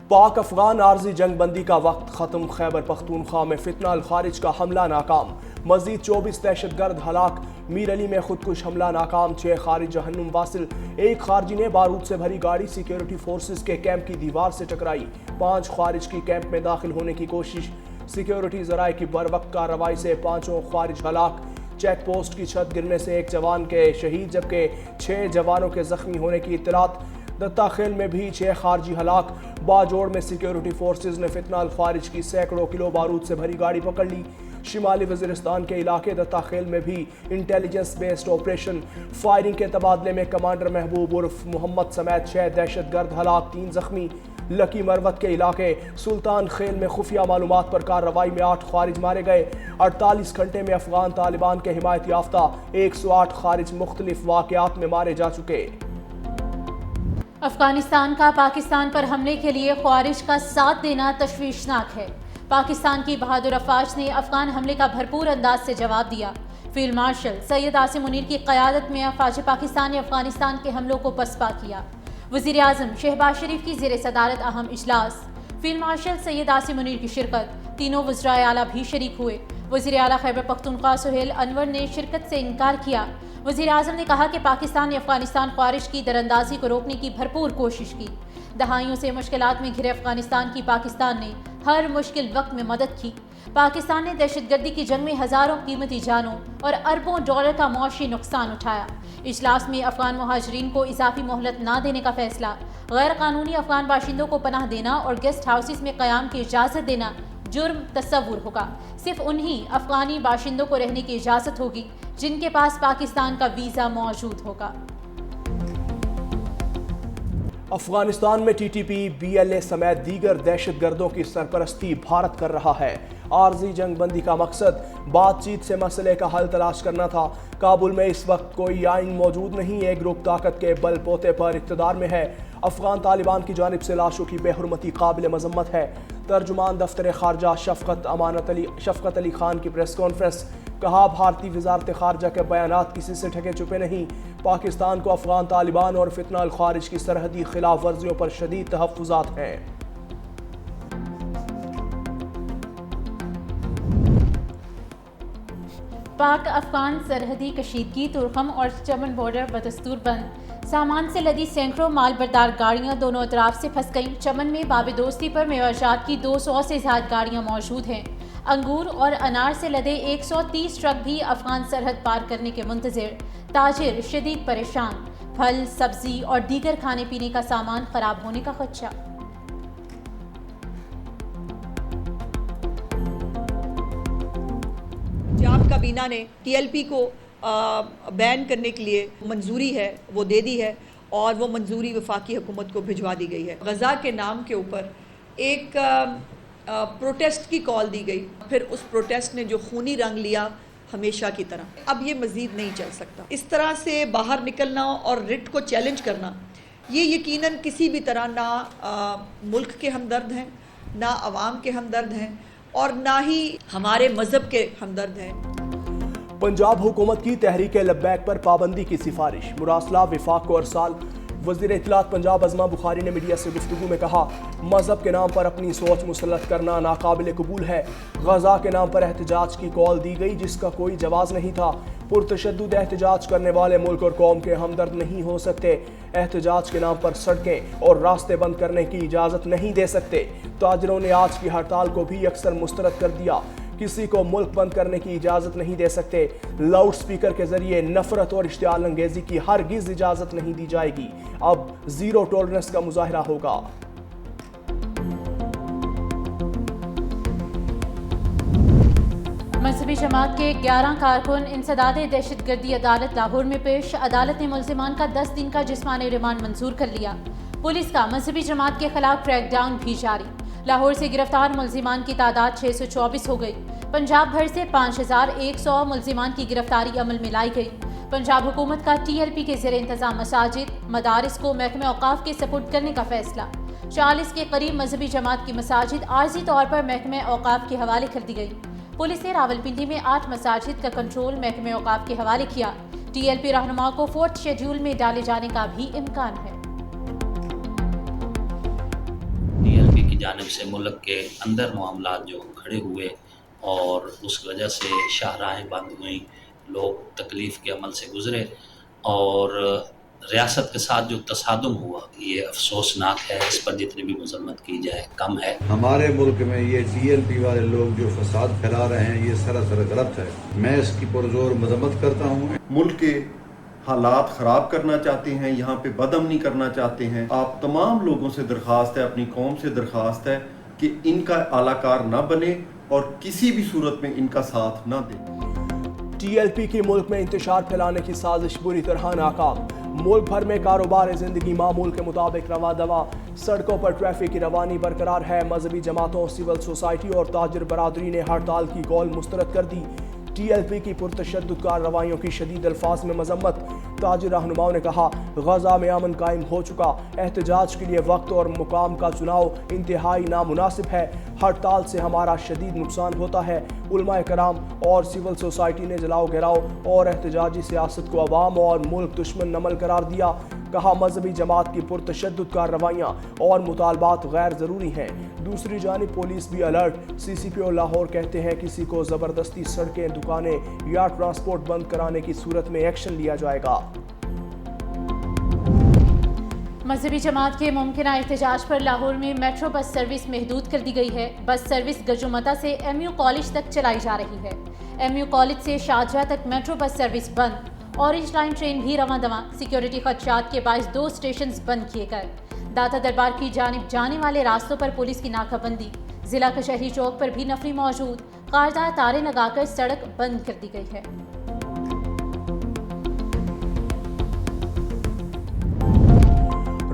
پاک افغان عارضی جنگ بندی کا وقت ختم، خیبر پختونخوا میں فتنہ الخارج کا حملہ ناکام، مزید 24 دہشت گرد ہلاک، میر علی میں خودکش حملہ ناکام، 6 خارج جہنم واصل، 1 خارجی نے بارود سے بھری گاڑی سیکیورٹی فورسز کے کیمپ کی دیوار سے ٹکرائی، 5 خارج کی کیمپ میں داخل ہونے کی کوشش، سیکیورٹی ذرائع کی بروقت کارروائی سے 5 خارج ہلاک، چیک پوسٹ کی چھت گرنے سے 1 جوان کے شہید جبکہ 6 جوانوں کے زخمی ہونے کی اطلاعات، دتا خیل میں بھی 6 خارجی ہلاک، باجوڑ میں سیکیورٹی فورسز نے فتنہ الخارج کی سینکڑوں کلو بارود سے بھری گاڑی پکڑ لی، شمالی وزیرستان کے علاقے دتا خیل میں بھی انٹیلیجنس بیسڈ آپریشن، فائرنگ کے تبادلے میں کمانڈر محبوب عرف محمد سمیت 6 دہشت گرد ہلاک، 3 زخمی، لکی مروت کے علاقے سلطان خیل میں خفیہ معلومات پر کارروائی میں 8 خارج مارے گئے، 48 گھنٹے میں افغان طالبان کے حمایت یافتہ 108 خارج مختلف واقعات میں مارے جا چکے۔ افغانستان کا پاکستان پر حملے کے لیے خوارج کا ساتھ دینا تشویشناک ہے۔ پاکستان کی بہادر افواج نے افغان حملے کا بھرپور انداز سے جواب دیا۔ فیلڈ مارشل سید عاصم منیر کی قیادت میں افواج پاکستان نے افغانستان کے حملوں کو پسپا کیا۔ وزیر اعظم شہباز شریف کی زیر صدارت اہم اجلاس، فیلڈ مارشل سید عاصم منیر کی شرکت، تینوں وزرائے اعلیٰ بھی شریک ہوئے۔ وزیر اعلیٰ خیبر پختونخوا سہیل انور نے شرکت سے انکار کیا۔ وزیر اعظم نے کہا کہ پاکستان نے افغانستان خوارج کی دراندازی کو روکنے کی بھرپور کوشش کی۔ دہائیوں سے مشکلات میں گھرے افغانستان کی پاکستان نے ہر مشکل وقت میں مدد کی۔ پاکستان نے دہشت گردی کی جنگ میں ہزاروں قیمتی جانوں اور اربوں ڈالر کا معاشی نقصان اٹھایا۔ اجلاس میں افغان مہاجرین کو اضافی مہلت نہ دینے کا فیصلہ، غیر قانونی افغان باشندوں کو پناہ دینا اور گیسٹ ہاؤسز میں قیام کی اجازت دینا جرم تصور ہوگا۔ صرف انہی افغانی باشندوں کو رہنے کی اجازت ہوگی جن کے پاس پاکستان کا ویزا موجود ہوگا۔ افغانستان میں T T P, B L A سمیت دیگر دہشت گردوں کی سرپرستی بھارت کر رہا ہے۔ عارضی جنگ بندی کا مقصد بات چیت سے مسئلے کا حل تلاش کرنا تھا۔ کابل میں اس وقت کوئی آئین موجود نہیں، ایک گروپ طاقت کے بل بوتے پر اقتدار میں ہے۔ افغان طالبان کی جانب سے لاشوں کی بے حرمتی قابل مذمت ہے۔ ترجمان دفتر خارجہ شفقت علی خان کی پریس کانفرنس، کہا بھارتی وزارت خارجہ کے بیانات کسی سے ڈھکے چھپے نہیں۔ پاکستان کو افغان طالبان اور فتنہ الخارج کی سرحدی خلاف ورزیوں پر شدید تحفظات ہیں۔ پاک افغان سرحدی کشیدگی، تورخم اور چمن بارڈر بدستور بند، سامان سے لدی سینکڑوں مال بردار گاڑیاں دونوں اطراف سے پھنس گئیں۔ چمن میں باب دوستی پر میوہ جات کی 200 سے زیادہ گاڑیاں موجود ہیں۔ انگور اور انار سے لدے 130 ٹرک بھی افغان سرحد پار کرنے کے منتظر، تاجر شدید پریشان، پھل، سبزی اور دیگر کھانے پینے کا سامان خراب ہونے کا خدشہ۔ جاب کابینہ نے ٹی ایل پی کو بین کرنے کے لیے منظوری ہے وہ دے دی ہے اور وہ منظوری وفاقی حکومت کو بھجوا دی گئی ہے۔ غزہ کے نام کے اوپر ایک پروٹیسٹ کی کال دی گئی، پھر اس پروٹیسٹ نے جو خونی رنگ لیا ہمیشہ کی طرح، اب یہ مزید نہیں چل سکتا۔ اس طرح سے باہر نکلنا اور رٹ کو چیلنج کرنا، یہ یقیناً کسی بھی طرح نہ ملک کے ہمدرد ہیں، نہ عوام کے ہمدرد ہیں اور نہ ہی ہمارے مذہب کے ہمدرد ہیں۔ پنجاب حکومت کی تحریک لبیک پر پابندی کی سفارش، مراسلہ وفاق کو ارسال۔ وزیر اطلاعات پنجاب ازما بخاری نے میڈیا سے گفتگو میں کہا مذہب کے نام پر اپنی سوچ مسلط کرنا ناقابل قبول ہے۔ غزہ کے نام پر احتجاج کی کال دی گئی جس کا کوئی جواز نہیں تھا۔ پرتشدد احتجاج کرنے والے ملک اور قوم کے ہمدرد نہیں ہو سکتے۔ احتجاج کے نام پر سڑکیں اور راستے بند کرنے کی اجازت نہیں دے سکتے۔ تاجروں نے آج کی ہڑتال کو بھی اکثر مسترد کر دیا۔ کسی کو ملک بند کرنے کی اجازت نہیں دے سکتے۔ لاؤڈ سپیکر کے ذریعے نفرت اور اشتعال انگیزی کی ہرگز اجازت نہیں دی جائے گی۔ اب زیرو ٹولرنس کا مظاہرہ ہوگا۔ مذہبی جماعت کے 11 کارکن انسداد دہشت گردی عدالت لاہور میں پیش، عدالت نے ملزمان کا 10 دن کا جسمانی ریمانڈ منظور کر لیا۔ پولیس کا مذہبی جماعت کے خلاف کریک ڈاؤن بھی جاری، لاہور سے گرفتار ملزمان کی تعداد 624 ہو گئی۔ پنجاب بھر سے 5100 ملزمان کی گرفتاری عمل میں لائی گئی۔ پنجاب حکومت کا ٹی ایل پی کے زیر انتظام مساجد، مدارس کو محکمہ اوقاف کے سپرد کرنے کا فیصلہ۔ 40 کے قریب مذہبی جماعت کی مساجد عارضی طور پر محکمہ اوقاف کے حوالے کر دی گئی۔ پولیس نے راولپنڈی میں 8 مساجد کا کنٹرول محکمہ اوقاف کے حوالے کیا۔ ٹی ایل پی رہنما کو 4تھ شیڈول میں ڈالے جانے کا بھی امکان ہے۔ ٹی ایل پی جانب سے ملک کے اندر معاملات جو کھڑے ہوئے اور اس وجہ سے شاہراہیں بند ہوئیں، لوگ تکلیف کے عمل سے گزرے، اور ریاست کے ساتھ جو تصادم ہوا یہ افسوسناک ہے، اس پر جتنی بھی مذمت کی جائے کم ہے۔ ہمارے ملک میں یہ TLP والے لوگ جو فساد پھیلا رہے ہیں یہ سراسر غلط ہے، میں اس کی پرزور مذمت کرتا ہوں۔ ملک کے حالات خراب کرنا چاہتے ہیں، یہاں پہ بدامنی کرنا چاہتے ہیں۔ آپ تمام لوگوں سے درخواست ہے، اپنی قوم سے درخواست ہے کہ ان کا اعلی کار نہ بنے اور کسی بھی صورت میں ان کا ساتھ نہ دیں۔ TLP کی ملک میں انتشار پھیلانے کی سازش بری طرح ناکام، ملک بھر میں کاروبار زندگی معمول کے مطابق رواں دواں، سڑکوں پر ٹریفک کی روانی برقرار ہے۔ مذہبی جماعتوں، سول سوسائٹی اور تاجر برادری نے ہڑتال کی کال مسترد کر دی۔ TLP کی پرتشدد کارروائیوں کی شدید الفاظ میں مذمت، تاجر رہنماؤں نے کہا غزہ میں امن قائم ہو چکا، احتجاج کے لیے وقت اور مقام کا چناؤ انتہائی نامناسب ہے، ہڑتال سے ہمارا شدید نقصان ہوتا ہے۔ علماء کرام اور سول سوسائٹی نے جلاؤ گھیراؤ اور احتجاجی سیاست کو عوام اور ملک دشمن عمل قرار دیا، کہا مذہبی جماعت کی پرتشدد کارروائیاں اور مطالبات غیر ضروری ہیں۔ دوسری جانب پولیس بھی الرٹ، CCPO لاہور کہتے ہیں کسی کو زبردستی سڑکیں، دکانیں یا ٹرانسپورٹ بند کرانے کی صورت میں ایکشن لیا جائے گا۔ مذہبی جماعت کے ممکنہ احتجاج پر لاہور میں میٹرو بس سروس محدود کر دی گئی ہے۔ بس سروس گجومتا سے MU کالج تک چلائی جا رہی ہے۔ MU کالج سے شارجہ تک میٹرو بس سروس بند، اورنج لائن ٹرین بھی رواں دواں۔ سیکیورٹی خدشات کے باعث 2 اسٹیشنز بند کیے گئے۔ داتا دربار کی جانب جانے والے راستوں پر پولیس کی ناکہ بندی، ضلع کچہری چوک پر بھی نفری موجود، کاردار تاریں لگا کر سڑک بند کر دی گئی ہے۔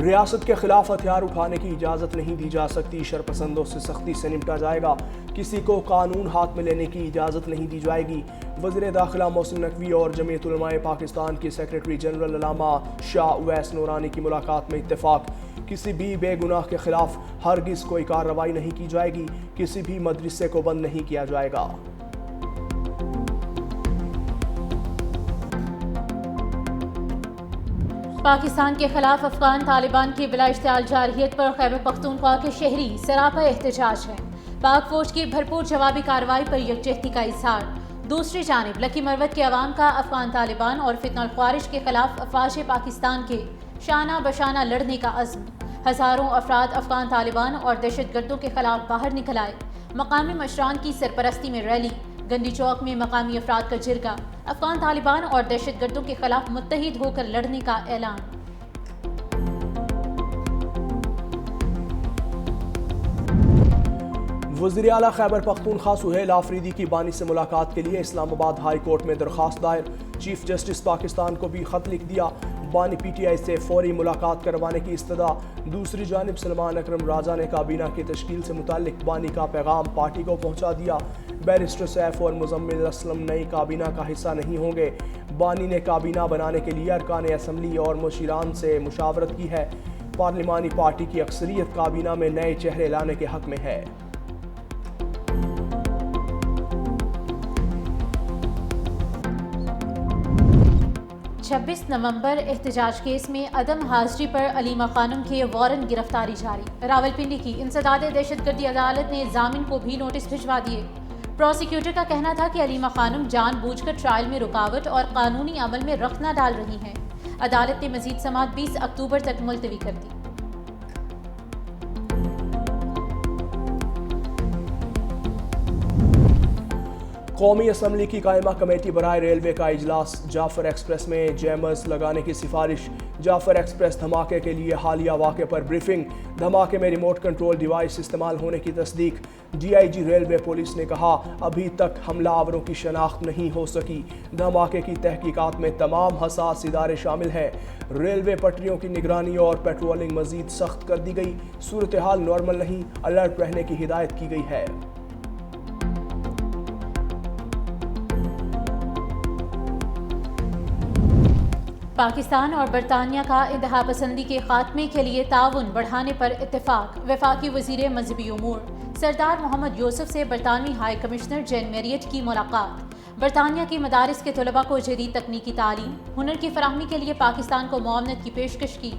ریاست کے خلاف ہتھیار اٹھانے کی اجازت نہیں دی جا سکتی، شرپسندوں سے سختی سے نمٹا جائے گا، کسی کو قانون ہاتھ میں لینے کی اجازت نہیں دی جائے گی۔ وزیر داخلہ محسن نقوی اور جمعیت علماء پاکستان کے سیکریٹری جنرل علامہ شاہ اویس نورانی کی ملاقات میں اتفاق، کسی بھی بے گناہ کے خلاف ہرگز کوئی کارروائی نہیں کی جائے گی، کسی بھی مدرسے کو بند نہیں کیا جائے گا۔ پاکستان کے خلاف افغان طالبان کی بلا اشتعال جارحیت پر خیبر پختونخوا کے شہری سراپا احتجاج ہیں۔ پاک فوج کی بھرپور جوابی کارروائی پر یکجہتی کا اظہار۔ دوسری جانب لکی مروت کے عوام کا افغان طالبان اور فتنہ الخوارج کے خلاف افواج پاکستان کے شانہ بشانہ لڑنے کا عزم۔ ہزاروں افراد افغان طالبان اور دہشت گردوں کے خلاف باہر نکل آئے۔ مقامی مشران کی سرپرستی میں ریلی، گنڈی چوک میں مقامی افراد کا جرگہ، افغان طالبان اور دہشت گردوں کے خلاف متحد ہو کر لڑنے کا اعلان۔ وزیر اعلیٰ خیبر پختونخوا سہیل آفریدی کی بانی سے ملاقات کے لیے اسلام آباد ہائی کورٹ میں درخواست دائر، چیف جسٹس پاکستان کو بھی خط لکھ دیا، بانی PTI سے فوری ملاقات کروانے کی استدعا۔ دوسری جانب سلمان اکرم راجہ نے کابینہ کی تشکیل سے متعلق بانی کا پیغام پارٹی کو پہنچا دیا۔ بیرسٹر سیف اور مزمل اسلم نئی کابینہ کا حصہ نہیں ہوں گے۔ بانی نے کابینہ بنانے کے لیے ارکان اسمبلی اور مشیران سے مشاورت کی ہے۔ پارلیمانی پارٹی کی اکثریت کابینہ میں نئے چہرے لانے کے حق میں ہے۔ 26 نومبر احتجاج کیس میں عدم حاضری پر علیمہ خانم کے وارنٹ گرفتاری جاری۔ راولپنڈی کی انسداد دہشت گردی عدالت نے ضامن کو بھی نوٹس بھجوا دیے۔ پروسیکیوٹر کا کہنا تھا کہ علیمہ خانم جان بوجھ کر ٹرائل میں رکاوٹ اور قانونی عمل میں رخنہ ڈال رہی ہیں۔ عدالت نے مزید سماعت 20 اکتوبر تک ملتوی کر دی۔ قومی اسمبلی کی قائمہ کمیٹی برائے ریلوے کا اجلاس، جعفر ایکسپریس میں جیمرز لگانے کی سفارش، جعفر ایکسپریس دھماکے کے لیے حالیہ واقعے پر بریفنگ، دھماکے میں ریموٹ کنٹرول ڈیوائس استعمال ہونے کی تصدیق۔ DIG ریلوے پولیس نے کہا ابھی تک حملہ آوروں کی شناخت نہیں ہو سکی، دھماکے کی تحقیقات میں تمام حساس ادارے شامل ہیں۔ ریلوے پٹریوں کی نگرانی اور پیٹرولنگ مزید سخت کر دی گئی، صورتحال نارمل نہیں، الرٹ رہنے کی ہدایت کی گئی ہے۔ پاکستان اور برطانیہ کا انتہا پسندی کے خاتمے کے لیے تعاون بڑھانے پر اتفاق۔ وفاقی وزیر مذہبی امور سردار محمد یوسف سے برطانوی ہائی کمشنر جین میریٹ کی ملاقات۔ برطانیہ کے مدارس کے طلباء کو جدید تکنیکی تعلیم، ہنر کی فراہمی کے لیے پاکستان کو معاونت کی پیشکش کی۔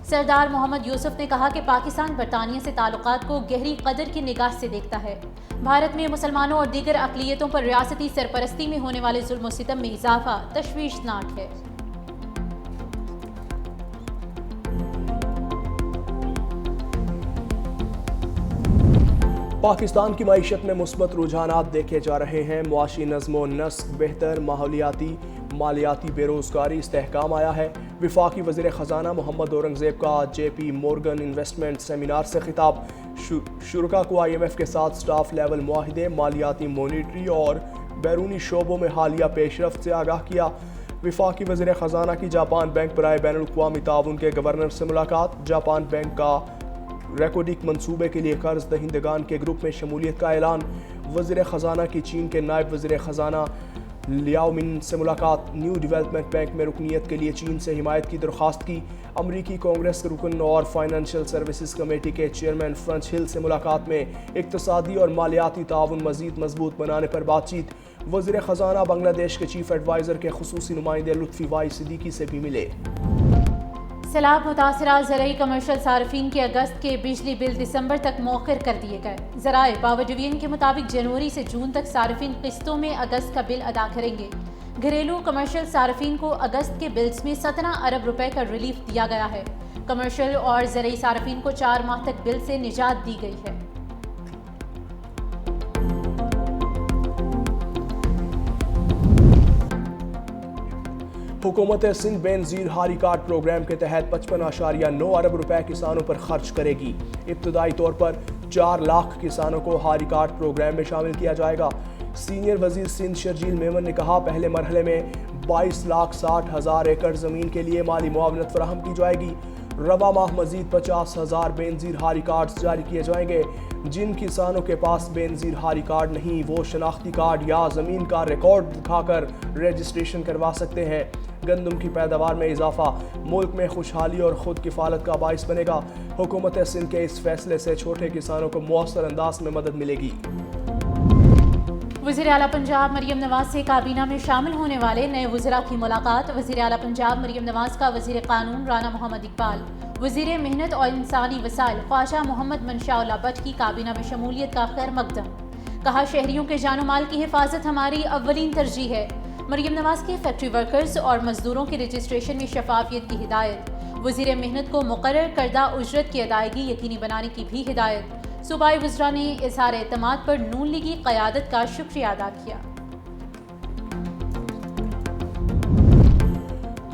سردار محمد یوسف نے کہا کہ پاکستان برطانیہ سے تعلقات کو گہری قدر کی نگاہ سے دیکھتا ہے۔ بھارت میں مسلمانوں اور دیگر اقلیتوں پر ریاستی سرپرستی میں ہونے والے ظلم و ستم میں اضافہ تشویشناک ہے۔ پاکستان کی معیشت میں مثبت رجحانات دیکھے جا رہے ہیں۔ معاشی نظم و نسق بہتر، مالیاتی بے روزگاری استحکام آیا ہے۔ وفاقی وزیر خزانہ محمد اورنگزیب کا جے پی مورگن انویسٹمنٹ سیمینار سے خطاب۔ شرکاء کو آئی ایم ایف کے ساتھ سٹاف لیول معاہدے، مالیاتی مانیٹری اور بیرونی شعبوں میں حالیہ پیش رفت سے آگاہ کیا۔ وفاقی وزیر خزانہ کی جاپان بینک برائے بین الاقوامی تعاون کے گورنر سے ملاقات۔ جاپان بینک کا ریکوڈک منصوبے کے لیے قرض دہندگان کے گروپ میں شمولیت کا اعلان۔ وزیر خزانہ کی چین کے نائب وزیر خزانہ لیاؤ مین سے ملاقات۔ نیو ڈیولپمنٹ بینک میں رکنیت کے لیے چین سے حمایت کی درخواست کی۔ امریکی کانگریس رکن اور فائنینشیل سروسز کمیٹی کے چیئرمین فرنچ ہل سے ملاقات میں اقتصادی اور مالیاتی تعاون مزید مضبوط بنانے پر بات چیت۔ وزیر خزانہ بنگلہ دیش کے چیف ایڈوائزر کے خصوصی نمائندے لطفی وائی صدیقی سے بھی ملے۔ سیلاب متاثرہ زرعی کمرشل صارفین کے اگست کے بجلی بل دسمبر تک مؤخر کر دیے گئے۔ ذرائع پاور ڈویژن کے مطابق جنوری سے جون تک صارفین قسطوں میں اگست کا بل ادا کریں گے۔ گھریلو کمرشل صارفین کو اگست کے بلز میں 17 ارب روپے کا ریلیف دیا گیا ہے۔ کمرشل اور زرعی صارفین کو 4 ماہ تک بل سے نجات دی گئی ہے۔ حکومت سندھ بے نظیر ہاری کارڈ پروگرام کے تحت 55.9 ارب روپے کسانوں پر خرچ کرے گی۔ ابتدائی طور پر 4 لاکھ کسانوں کو ہاری کارڈ پروگرام میں شامل کیا جائے گا۔ سینئر وزیر سندھ شرجیل میمن نے کہا پہلے مرحلے میں 22,60,000 ایکڑ زمین کے لیے مالی معاونت فراہم کی جائے گی۔ رواں ماہ مزید 50,000 بے نظیر ہاری کارڈز جاری کیے جائیں گے۔ جن کسانوں کے پاس بے نظیر ہاری کارڈ نہیں وہ شناختی کارڈ یا زمین کا ریکارڈ دکھا کر رجسٹریشن کروا سکتے ہیں۔ گندم کی پیداوار میں اضافہ ملک میں خوشحالی اور خود کفالت کا باعث بنے گا۔ حکومت سندھ کے اس فیصلے سے چھوٹے کسانوں کو مؤثر انداز میں مدد ملے گی۔ وزیر اعلیٰ پنجاب مریم نواز سے کابینہ میں شامل ہونے والے نئے وزراء کی ملاقات۔ وزیر اعلیٰ پنجاب مریم نواز کا وزیر قانون رانا محمد اقبال، وزیر محنت اور انسانی وسائل خواجہ محمد منشاء اللہ بٹ کی کابینہ میں شمولیت کا خیر مقدم۔ کہا شہریوں کے جان و مال کی حفاظت ہماری اولین ترجیح ہے۔ مریم نواز کی فیکٹری ورکرز اور مزدوروں کی رجسٹریشن میں شفافیت کی ہدایت۔ وزیر محنت کو مقرر کردہ اجرت کی ادائیگی یقینی بنانے کی بھی ہدایت۔ صوبائی وزراء نے اظہار اعتماد پر نون لیگی قیادت کا شکریہ ادا کیا۔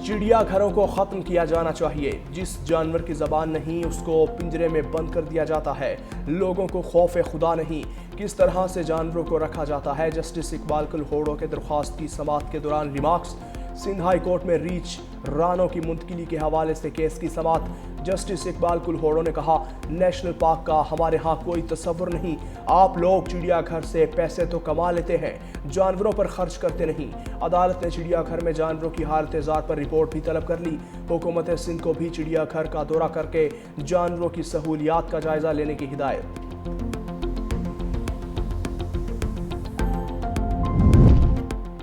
چڑیا گھروں کو ختم کیا جانا چاہیے۔ جس جانور کی زبان نہیں اس کو پنجرے میں بند کر دیا جاتا ہے۔ لوگوں کو خوف خدا نہیں، کس طرح سے جانوروں کو رکھا جاتا ہے۔ جسٹس اقبال کلہوڑو کے درخواست کی سماعت کے دوران ریمارکس۔ سندھ ہائی کورٹ میں ریچھ رانوں کی منتقلی کے حوالے سے کیس کی سماعت۔ جسٹس اقبال کلہوڑو نے کہا نیشنل پارک کا ہمارے ہاں کوئی تصور نہیں۔ آپ لوگ چڑیا گھر سے پیسے تو کما لیتے ہیں، جانوروں پر خرچ کرتے نہیں۔ عدالت نے چڑیا گھر میں جانوروں کی حالت ذات پر رپورٹ بھی طلب کر لی۔ حکومت سندھ کو بھی چڑیا گھر کا دورہ کر کے جانوروں کی سہولیات کا جائزہ لینے کی ہدایت۔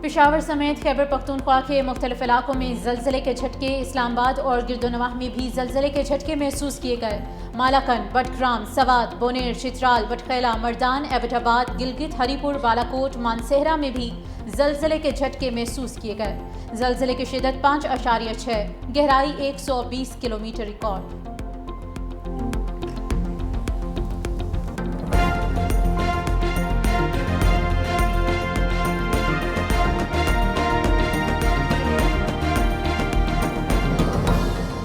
پشاور سمیت خیبر پختونخوا کے مختلف علاقوں میں زلزلے کے جھٹکے۔ اسلام آباد اور گرد و نواح میں بھی زلزلے کے جھٹکے محسوس کیے گئے۔ مالاکن، بٹگرام، سوات، بونیر، چترال، بٹخیلہ، مردان، ایبٹ آباد، گلگت، ہری پور، بالاکوٹ، مانسہرہ میں بھی زلزلے کے جھٹکے محسوس کیے گئے۔ زلزلے کی شدت 5.6، گہرائی 120 کلومیٹر ریکارڈ۔